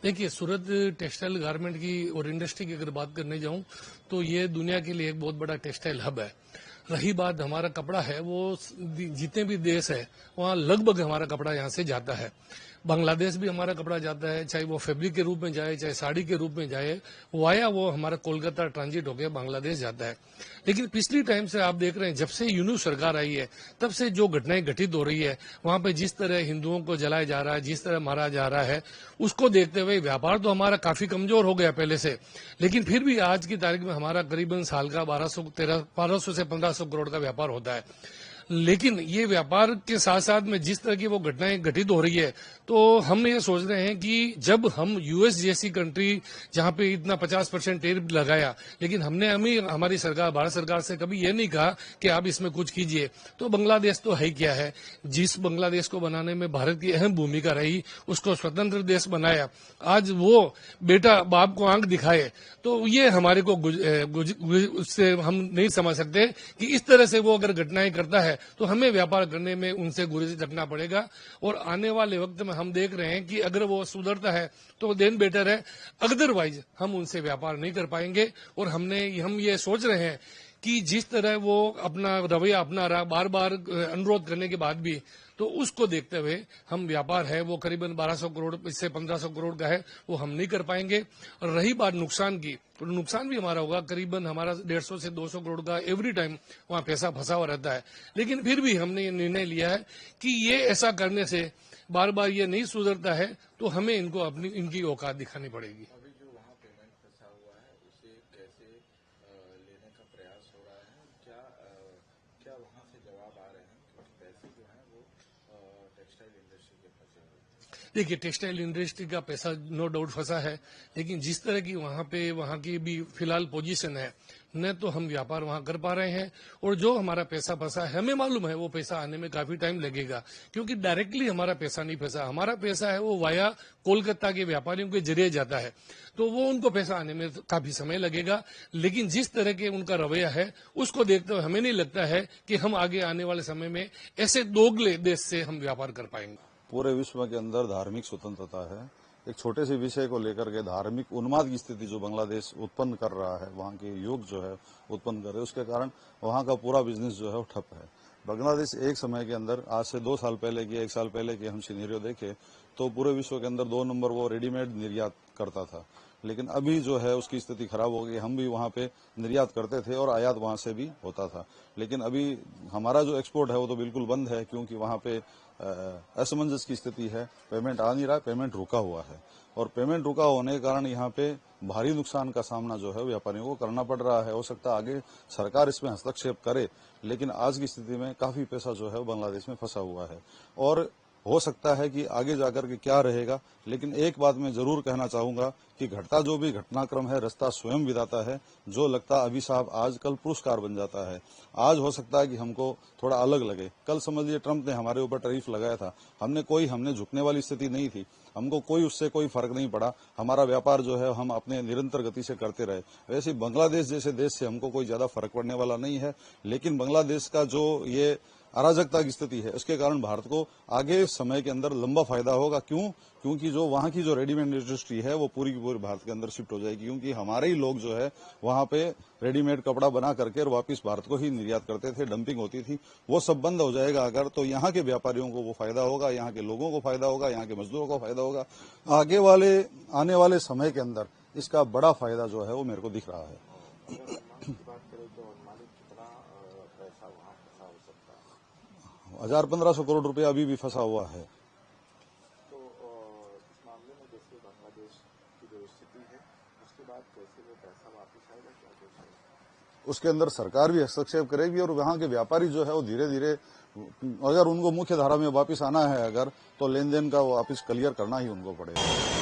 देखिए, सूरत textile garment की और इंडस्ट्री की अगर बात करने जाऊं तो ये दुनिया के लिए एक बहुत बड़ा टेक्सटाइल हब है। रही बात हमारा कपड़ा है, वो जितने भी देश है वहां लगभग हमारा कपड़ा यहां से जाता है। बांग्लादेश भी हमारा कपड़ा जाता है, चाहे वो फैब्रिक के रूप में जाए, चाहे साड़ी के रूप में जाए, वाया वो हमारा कोलकाता ट्रांजिट होकर बांग्लादेश जाता है। लेकिन पिछली टाइम से आप देख रहे हैं, जब से यूनू सरकार आई है तब से जो घटनाएं घटित हो रही है, वहां पे जिस तरह हिंदुओं को जलाया जा रहा है, जिस तरह मारा जा रहा है, उसको देखते हुए व्यापार तो हमारा काफी कमजोर हो गया पहले से। लेकिन फिर भी आज की तारीख में हमारा करीबन साल का 1200 से 1500 करोड़ का व्यापार होता है। लेकिन ये व्यापार के साथ साथ में जिस तरह की वो घटनाएं घटित हो रही है, तो हम ये सोच रहे हैं कि जब हम यूएस जैसी कंट्री जहां पे इतना 50% टैरिफ लगाया, लेकिन हमने हमारी सरकार, भारत सरकार से कभी ये नहीं कहा कि आप इसमें कुछ कीजिए। तो बांग्लादेश तो है क्या है, जिस बांग्लादेश को बनाने में भारत की अहम भूमिका रही, उसको स्वतंत्र देश बनाया, आज वो बेटा बाप को आंख दिखाए, तो ये हमारे को उससे हम नहीं समझ सकते कि इस तरह से वो अगर घटनाएं करता है तो हमें व्यापार करने में उनसे गुरेज रखना पड़ेगा। और आने वाले वक्त में हम देख रहे हैं कि अगर वो सुधरता है तो देन बेटर है, अदरवाइज हम उनसे व्यापार नहीं कर पाएंगे। और हम ये सोच रहे हैं कि जिस तरह वो अपना रवैया अपना रहा, बार बार अनुरोध करने के बाद भी, तो उसको देखते हुए हम व्यापार है वो करीबन 1200 करोड़ से 1500 करोड़ का है, वो हम नहीं कर पाएंगे। और रही बात नुकसान की, तो नुकसान भी हमारा होगा, करीबन हमारा 150 से 200 करोड़ का एवरी टाइम वहां पैसा फंसा हुआ रहता है। लेकिन फिर भी हमने ये निर्णय लिया है कि ये ऐसा करने से बार बार ये नहीं सुधरता है, तो हमें इनको इनकी औकात दिखानी पड़ेगी। क्या वहां से जवाब आ रहे हैं, क्योंकि पैसे जो हैं वो टेक्सटाइल इंडस्ट्री के फंसे हुए हैं। देखिए, टेक्सटाइल इंडस्ट्री का पैसा नो डाउट फंसा है, लेकिन जिस तरह की वहां की भी फिलहाल पोजीशन है, न तो हम व्यापार वहां कर पा रहे हैं, और जो हमारा पैसा फंसा है हमें मालूम है वो पैसा आने में काफी टाइम लगेगा, क्योंकि डायरेक्टली हमारा पैसा नहीं फंसा। हमारा पैसा है वो वाया कोलकाता के व्यापारियों के जरिए जाता है, तो वो उनको पैसा आने में काफी समय लगेगा। लेकिन जिस तरह के उनका रवैया है, उसको देखते हुए हमें नहीं लगता है कि हम आगे आने वाले समय में ऐसे दोगले देश से हम व्यापार कर पाएंगे। पूरे विश्व के अंदर धार्मिक स्वतंत्रता है, एक छोटे से विषय को लेकर के धार्मिक उन्माद की स्थिति जो बांग्लादेश उत्पन्न कर रहा है, वहां के युग जो है उत्पन्न कर रहे हैं, उसके कारण वहां का पूरा बिजनेस जो है वो ठप है। बांग्लादेश एक समय के अंदर, आज से 2 साल पहले की, 1 साल पहले की हम सिनेरियो देखे तो पूरे विश्व के अंदर 2 नंबर वो रेडीमेड निर्यात करता था। लेकिन अभी जो है उसकी स्थिति खराब हो गई। हम भी वहां पे निर्यात करते थे और आयात वहां से भी होता था, लेकिन अभी हमारा जो एक्सपोर्ट है वो तो बिल्कुल बंद है, क्योंकि वहां पे असमंजस की स्थिति है, पेमेंट आ नहीं रहा, पेमेंट रुका हुआ है। और पेमेंट रुका होने के कारण यहाँ पे भारी नुकसान का सामना जो है व्यापारियों को करना पड़ रहा है। हो सकता है आगे सरकार इसमें हस्तक्षेप करे, लेकिन आज की स्थिति में काफी पैसा जो है वो बांग्लादेश में फंसा हुआ है। और हो सकता है कि आगे जाकर के क्या रहेगा, लेकिन एक बात मैं जरूर कहना चाहूंगा कि घटता जो भी घटनाक्रम है, रास्ता स्वयं विधाता है। जो लगता अभिशाप आज कल पुरस्कार बन जाता है। आज हो सकता है कि हमको थोड़ा अलग लगे। कल समझ लीजिए ट्रंप ने हमारे ऊपर टैरिफ लगाया था, हमने झुकने वाली स्थिति नहीं थी, हमको उससे कोई फर्क नहीं पड़ा। हमारा व्यापार जो है हम अपने निरंतर गति से करते रहे। वैसे बांग्लादेश जैसे देश से हमको कोई ज्यादा फर्क पड़ने वाला नहीं है, लेकिन बांग्लादेश का जो ये अराजकता की स्थिति है, उसके कारण भारत को आगे समय के अंदर लंबा फायदा होगा। क्योंकि जो वहां की जो रेडीमेड इंडस्ट्री है वो पूरी की पूरी भारत के अंदर शिफ्ट हो जाएगी, क्योंकि हमारे ही लोग जो है वहां पे रेडीमेड कपड़ा बना करके और वापस भारत को ही निर्यात करते थे, डंपिंग होती थी, वो सब बंद हो जाएगा अगर, तो यहाँ के व्यापारियों को वो फायदा होगा, यहाँ के लोगों को फायदा होगा, यहाँ के मजदूरों को फायदा होगा। आने वाले समय के अंदर इसका बड़ा फायदा जो है वो मेरे को दिख रहा है। 1500 करोड़ रुपया अभी भी फंसा हुआ है। तो इस मामले में जैसे बांग्लादेश की जो स्थिति है, उसके बाद कैसे वो पैसा वापस आएगा, क्या? उसके अंदर सरकार भी हस्तक्षेप करेगी और वहां के व्यापारी जो है वो धीरे धीरे अगर उनको मुख्य धारा में वापस आना है अगर तो लेन देन का वापस क्लियर करना ही उनको पड़ेगा।